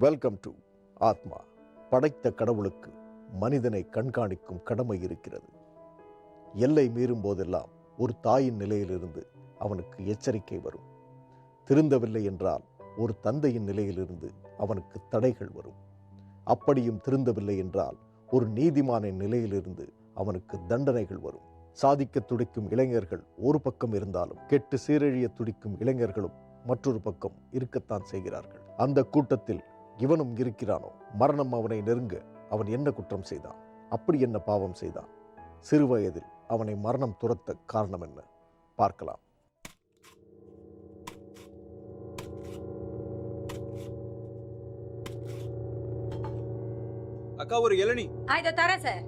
Welcome to ஆத்மா. படைத்த கடவுளுக்கு மனிதனை கண்காணிக்கும் கடமை இருக்கிறது. எல்லை மீறும் போதெல்லாம் ஒரு தாயின் நிலையிலிருந்து அவனுக்கு எச்சரிக்கை வரும். திருந்தவில்லை என்றால் ஒரு தந்தையின் நிலையிலிருந்து அவனுக்கு தடைகள் வரும். அப்படியும் திருந்தவில்லை என்றால் ஒரு நீதிமானின் நிலையிலிருந்து அவனுக்கு தண்டனைகள் வரும். சாதிக்க துடிக்கும் இளைஞர்கள் ஒரு பக்கம் இருந்தாலும் கெட்டு சீரழிய துடிக்கும் இளைஞர்களும் மற்றொரு பக்கம் இருக்கத்தான் செய்கிறார்கள். அந்த கூட்டத்தில் இவனும் இருக்கிறானோ? மரணம் அவனை நெருங்க அவன் என்ன குற்றம் செய்தான்? அப்படி என்ன பாவம் செய்தான்? சிறுவயதில் அவனை மரணம் துரத்த காரணம் என்ன? பார்க்கலாம். அக்கா ஒரு இளநீ. இதை தரேன் சார்.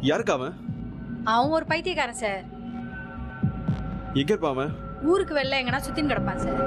யாருக்கு அவன்? அவன் ஒரு பைத்தியக்காரன் சார். எங்க இருப்பான் அவன்? ஊருக்கு வெளில எங்கன்னா சுத்தின்னு கிடப்பான் சார்.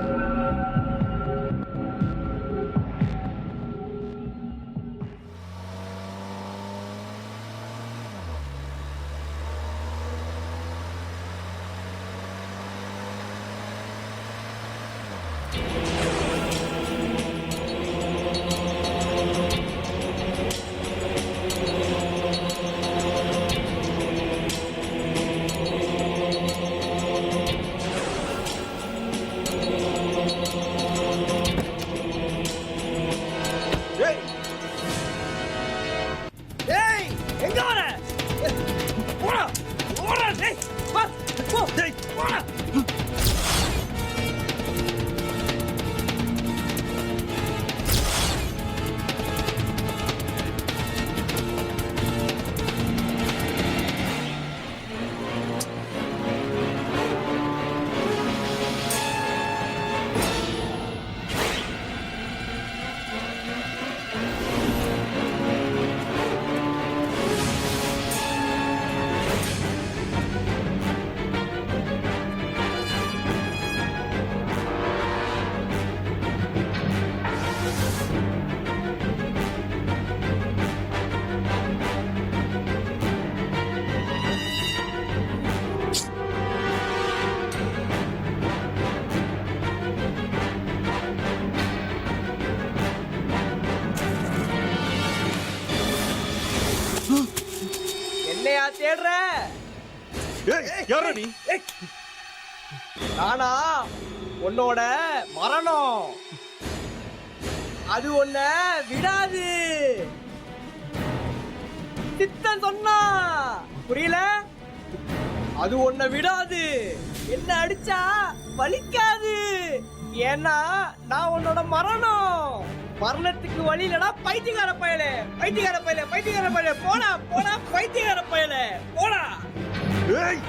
தேடுற யாரா நீ? நானா? உன்னோட மரணம் அது உன்ன விடாது. சித்தன் சொன்னா புரியல? அது உன்னை விடாது. என்ன அடிச்சா வலிக்காது. ஏன்னா நான் உன்னோட மரணம். மரணத்துக்கு வழி இல்லடா பைத்தியக்கார பயலே, பைத்தியக்கார பயலே, பைத்தியக்கார பயலே. போடா போடா பைத்தியக்கார பயலே, போடா. ஏய்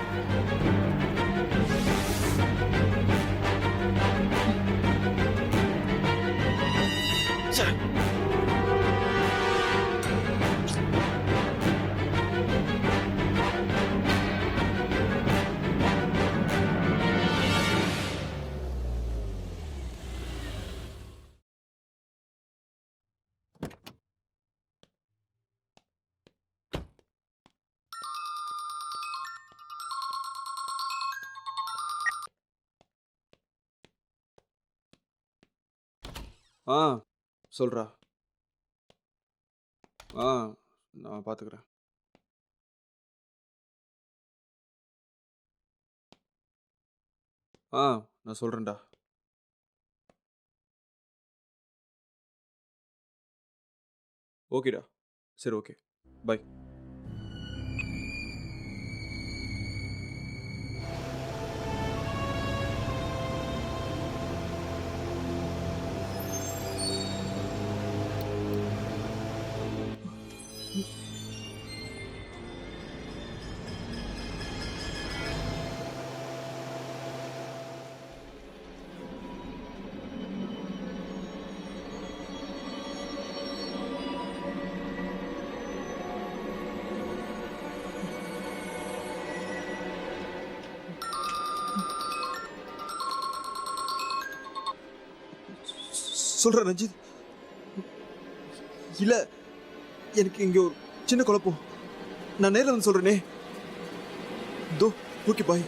சொல்றா. நான் பாத்துக்கிறேன். நான் சொல்றேன்டா. ஓகேடா. சரி, ஓகே. பை. சொல்ற ரஞ்சித். இல்ல, எனக்கு இங்க ஒரு சின்ன குழப்பம். நான் நேரில் வந்து சொல்றேனே. தோ, ஓகே, பாய்.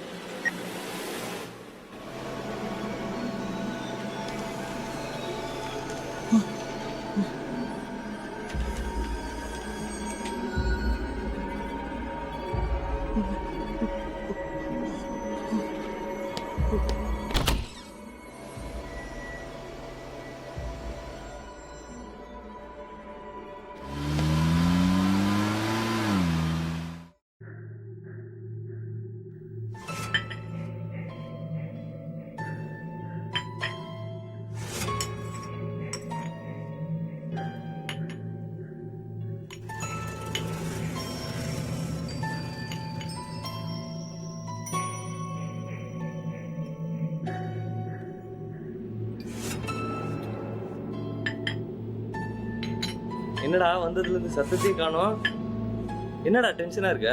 என்னடா வந்ததுல இருந்து சத்தத்தையும் காணோம். என்னடா டென்ஷனா இருக்க?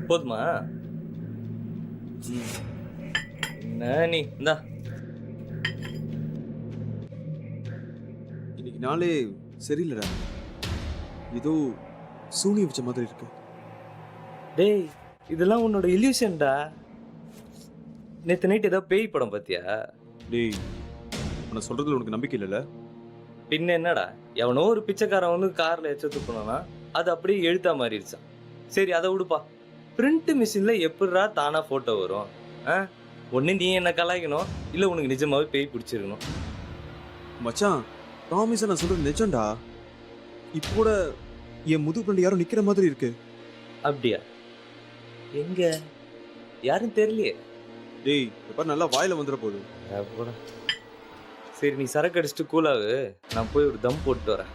போதுமா? என்ன நீ இந்தா. இன்னைக்கு நாளே சரியில்லடா. ஏதோ சூனியம் வச்ச மாதிரி இருக்கு. டேய், இதெல்லாம் உன்னோட இல்யூஷன்டா. நேற்று நைட் ஏதோ பேய் படம் பார்த்தியா? டேய், நான் சொல்றதுல உனக்கு நம்பிக்கை இல்லைல்ல? பின்ன என்னடா, எவனோ ஒரு பிச்சைக்காரன் வந்து கார்ல எச்சத்து போனானா அது அப்படியே எழுத்தா மாறிடுச்சான். சரி, அதை விடுப்பா. பிரிண்ட் மிஷின்ல எப்படிடா தானா போட்டோ வரும்? ஒன்று நீ என்ன கலாய்க்கணும், இல்லை உனக்கு நிஜமாவே பேய் பிடிச்சிருக்கணும். மச்சான், ப்ராமிஸா நான் சொல்றது நிஜம்டா. இப்போ கூட என் முதுகு பின்னாடி யாரும் நிக்கிற மாதிரி இருக்கு. அப்படியா? எங்க? யாரும் தெரியலையே. டேய், எப்ப நல்லா வாயில வந்துட போகுது. சரி, நீ சரக்கு அடிச்சுட்டு கூலாவு, நான் போய் ஒரு தம் போட்டு வரேன்.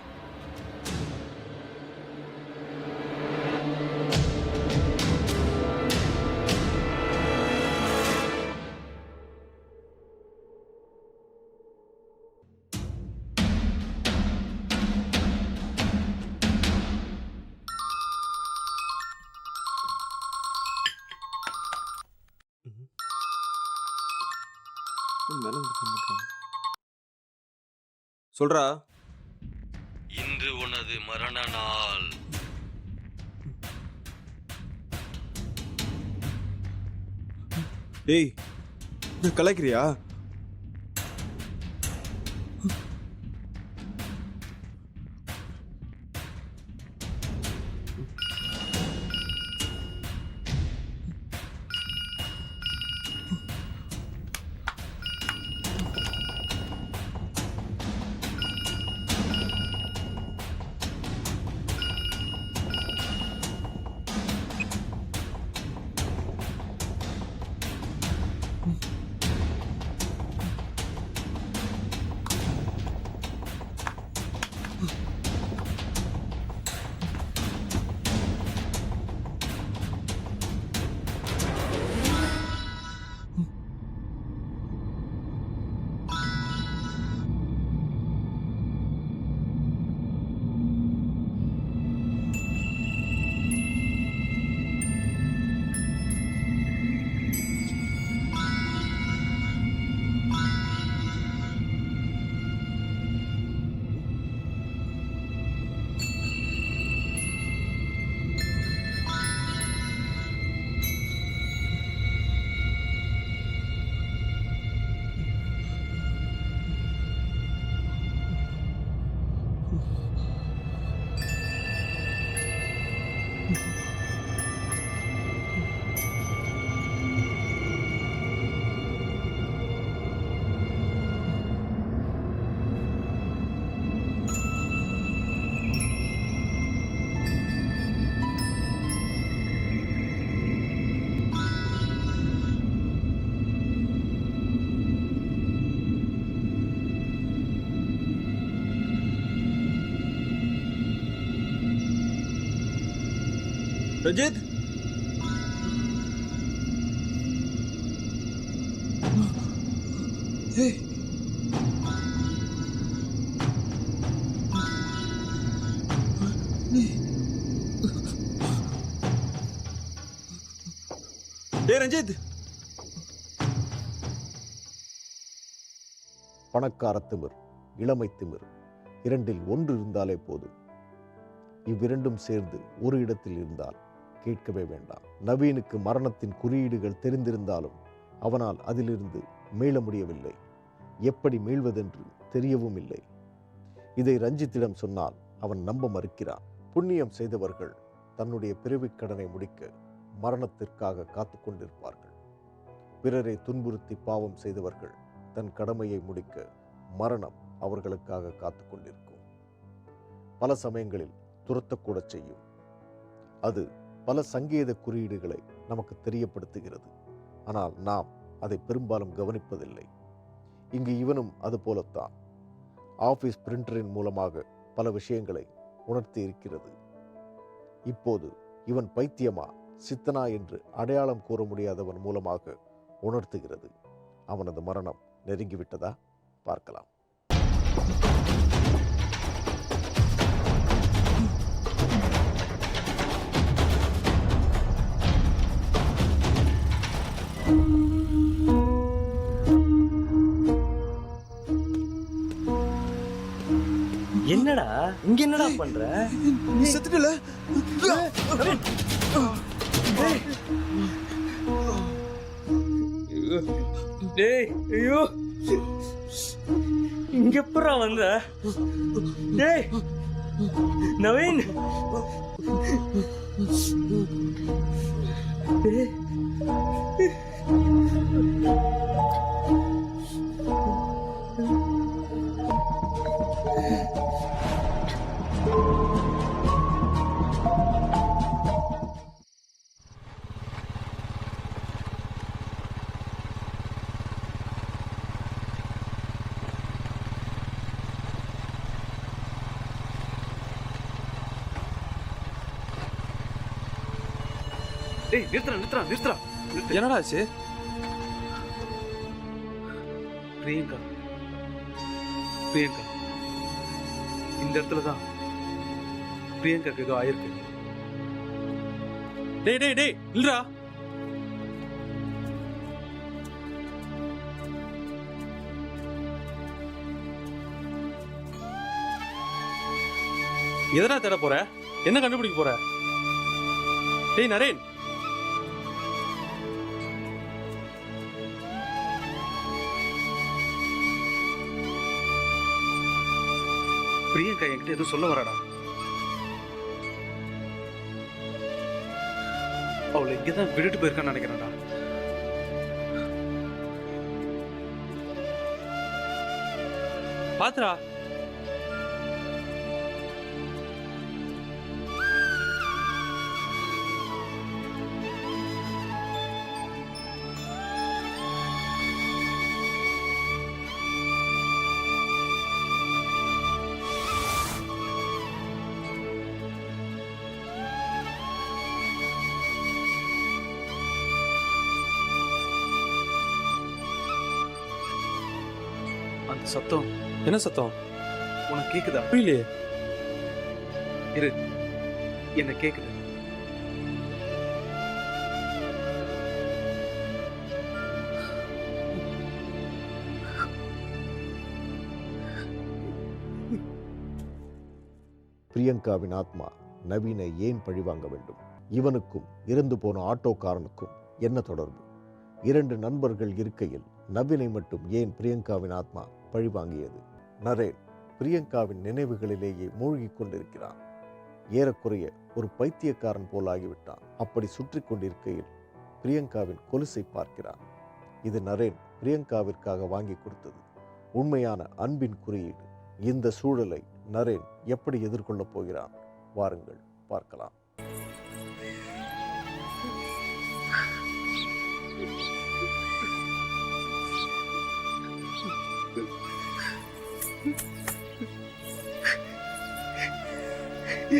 சொல்றா. இன்று உனது மரண நாள். டேய், நான் கலாய்க்கிறியா? ரஞ்சித் ஏய் டேய் ரஞ்சித் பணக்கார திமிர், இளமை திமிர், இரண்டில் ஒன்று இருந்தாலே போதும். இவ்விரண்டும் சேர்ந்து ஒரு இடத்தில் இருந்தால் கேட்கவே வேண்டாம். நவீனுக்கு மரணத்தின் குறியீடுகள் தெரிந்திருந்தாலும் அவனால் அதிலிருந்து மீள முடியவில்லை. எப்படி மீள்வதென்று தெரியவும் இல்லை. இதை ரஞ்சித்திடம் சொன்னால் அவன் நம்ப மறுக்கிறான். புண்ணியம் செய்தவர்கள் தன்னுடைய பிறவிக் கடனை முடிக்க மரணத்திற்காக காத்து கொண்டிருப்பார்கள். பிறரை துன்புறுத்தி பாவம் செய்தவர்கள் தன் கடமையை முடிக்க மரணம் அவர்களுக்காக காத்து கொண்டிருக்கும். பல சமயங்களில் துரத்தக்கூட செய்யும். அது பல சங்கேத குறியீடுகளை நமக்கு தெரியப்படுத்துகிறது. ஆனால் நாம் அதை பெரும்பாலும் கவனிப்பதில்லை. இங்கு இவனும் அது போலத்தான். ஆபீஸ் பிரிண்டரின் மூலமாக பல விஷயங்களை உணர்த்தி இருக்கிறது. இப்போது இவன் பைத்தியமா சித்தனா என்று அடையாளம் கூற முடியாதவன் மூலமாக உணர்த்துகிறது. அவனது மரணம் நெருங்கிவிட்டதா? பார்க்கலாம். என்னடா இங்க என்னடா பண்ற? நீ செத்துட்டல. டேய் ஐயோ இங்க எப்படா வந்த? டேய் நவீன் டேய் டேய் நிறுத்துறா. என்னடா ஆச்சு? பிரியங்கா இந்த இடத்துல தான் பிரியங்காக்கு ஏதோ ஆயிருக்கு. டேய் இல்லடா. எதனா தேட போற? என்ன கண்டுபிடிக்க போற? டேய் நரேன், பிரியங்கா என்கிட்ட எதுவும் சொல்ல வராடா. அவளை இங்கதான் விட்டுட்டு போயிருக்கான்னு நினைக்கிறேன்டா. பாத்துடா. அந்த சத்தம் என்ன சத்தம்? உனக்கு கேக்குதா? புரியலையே. இரு, என்ன கேக்குது. பிரியங்காவின் ஆத்மா நவீனை ஏன் பழிவாங்க வேண்டும்? இவனுக்கும் இறந்து போன ஆட்டோக்காரனுக்கும் என்ன தொடர்பு? இரண்டு நண்பர்கள் இருக்கையில் நவீனை மட்டும் ஏன் பிரியங்காவின் ஆத்மா பழிவாங்கியது? நரேன் பிரியங்காவின் நினைவுகளிலேயே மூழ்கி கொண்டிருக்கிறான். ஏறக்குறைய ஒரு பைத்தியக்காரன் போலாகிவிட்டான். அப்படி சுற்றி கொண்டிருக்கையில் பிரியங்காவின் கொலுசை பார்க்கிறான். இது நரேன் பிரியங்காவிற்காக வாங்கி கொடுத்தது. உண்மையான அன்பின் குறியீடு. இந்த சூழலை நரேன் எப்படி எதிர்கொள்ளப் போகிறான்? வாருங்கள் பார்க்கலாம்.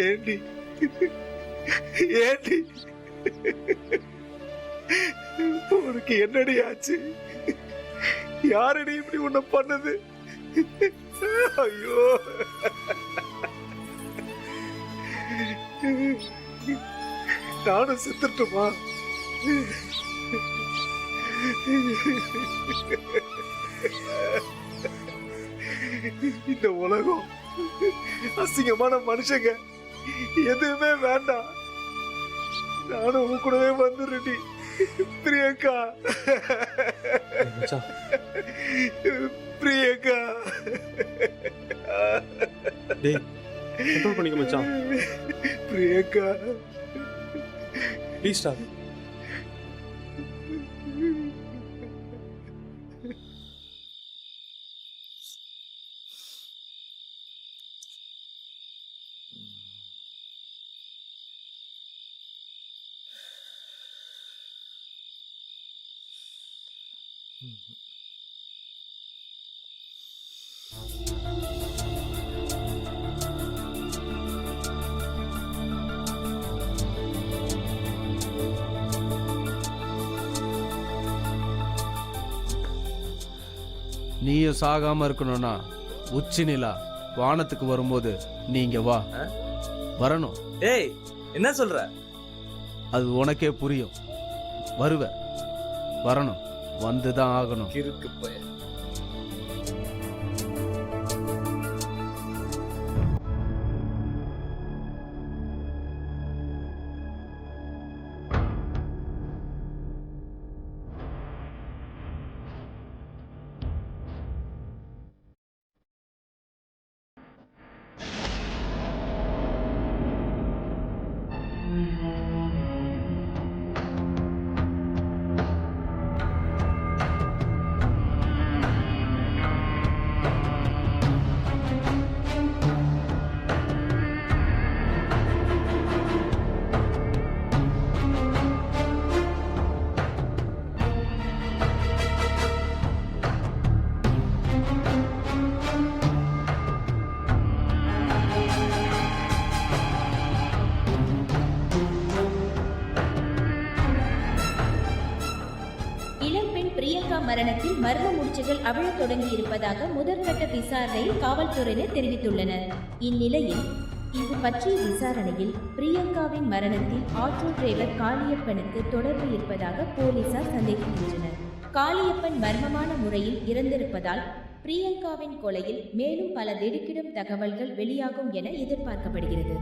ஏண்டி ஏண்டி உனக்கு என்னடி ஆச்சு? யாரடி இப்படி உன்னை பண்ணது? ஐயோ நானும் செத்துட்டுமா? இந்த உலகம் அசிங்கமான மனுஷங்க எதுவுமே வேண்டாம். நானும் உன் கூடவே வந்துடுறேன்டி பிரியங்கா. மச்சான் பிரியங்கா டேய் கண்ட்ரோல் பண்ணிக்க மச்சான். பிரியங்கா ப்ளீஸ்டா. நீயும் சாகாம இருக்கணும்னா உச்சி நிலா வானத்துக்கு வரும்போது நீங்க வா. வரணும். ஏய் என்ன சொல்ற? அது உனக்கே புரியும். வருவ, வரணும், வந்துதான் ஆகணும். கிறுக்கு போய. பிரியங்கா மரணத்தில் மர்ம முடிச்சுகள் அவிழத் தொடங்கி இருப்பதாக முதற்கட்ட விசாரணையில் காவல்துறையினர் தெரிவித்துள்ளனர். இந்நிலையில் இது பற்றிய விசாரணையில் பிரியங்காவின் மரணத்தில் ஆட்டோ டிரைவர் காளியப்பனுக்கு தொடர்பு இருப்பதாக போலீசார் சந்தேகிக்கின்றனர். காளியப்பன் மர்மமான முறையில் இறந்திருப்பதால் பிரியங்காவின் கொலையில் மேலும் பல திடுக்கிடும் தகவல்கள் வெளியாகும் என எதிர்பார்க்கப்படுகிறது.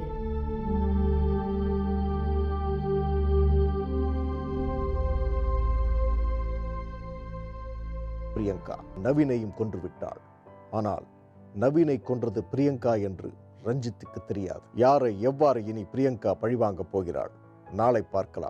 பிரியங்கா நவீனையும் கொன்று விட்டாள். ஆனால் நவீனை கொன்றது பிரியங்கா என்று ரஞ்சித்துக்கு தெரியாது. யாரை எவ்வாறு இனி பிரியங்கா பழிவாங்க போகிறாள்? நாளை பார்க்கலாம்.